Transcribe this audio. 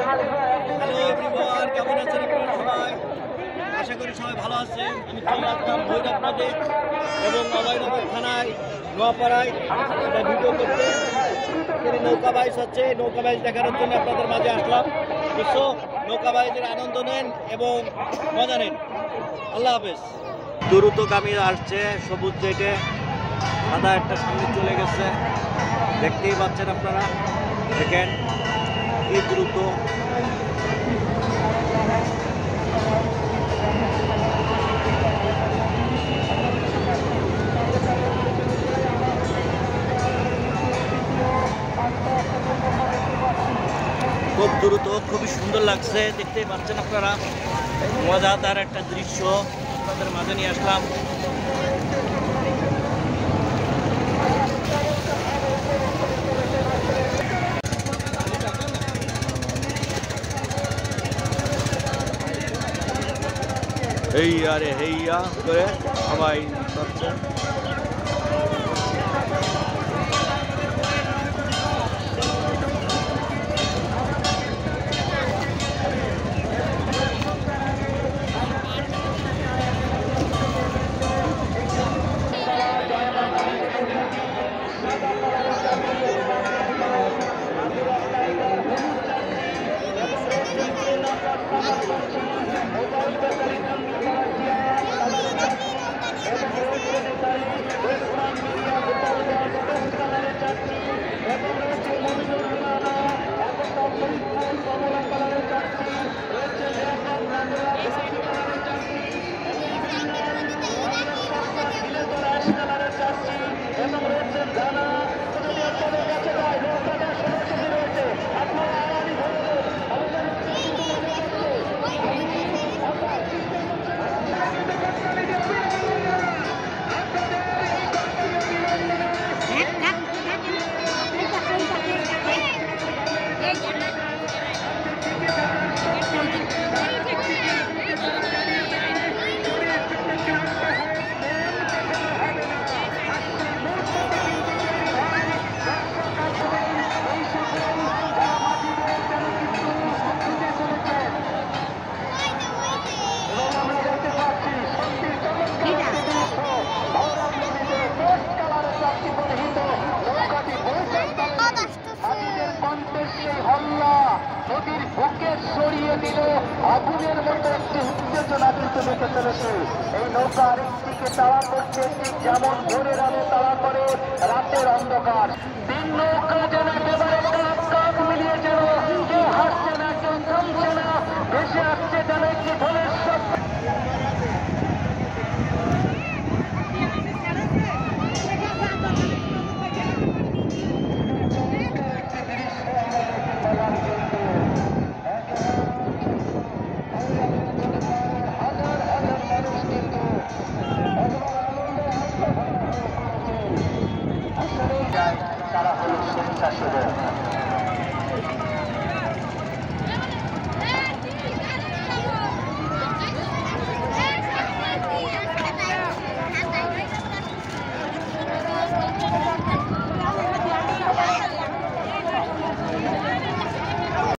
Hello everyone, কেমন আছেন আপনারা সবাই? আশা করি সবাই ভালো আছেন। আমি চলে আসলাম ভৈরব নদে এবং অভয়নগর থানায় নোয়াপাড়ায় একটা ভিডিও করতে। এখানে নৌকা বাইচ হচ্ছে, নৌকা বাইচ দেখানোর জন্য আপনাদের মাঝে আসলাম। বুঝছো, নৌকা বাইচের আনন্দ নেন এবং মজা নেন। আল্লাহ হাফেজ। দ্রুতগামী আসছে সবুজ জেটে, সাদা একটা সামনে চলে গেছে, দেখতেই পাচ্ছেন আপনারা। দেখেন কি দ্রুত। খুব দ্রুত, খুবই সুন্দর লাগছে, দেখতেই পাচ্ছেন আপনারা। মজাদার একটা দৃশ্য আপনাদের মাঝে নিয়ে আসলাম। হেইয়া রে হেইয়া করে সবাই করছে। নদীর বুকে ছড়িয়ে দিল আগুনের মতো একটি উত্তেজনা কিন্তু বেঁচে চলেছে। এই নৌকা আরেকদিকে তাড়া করছে, ঠিক যেমন ভোরের আলো তাড়া করে রাতের অন্ধকার। তিন নৌকা যেন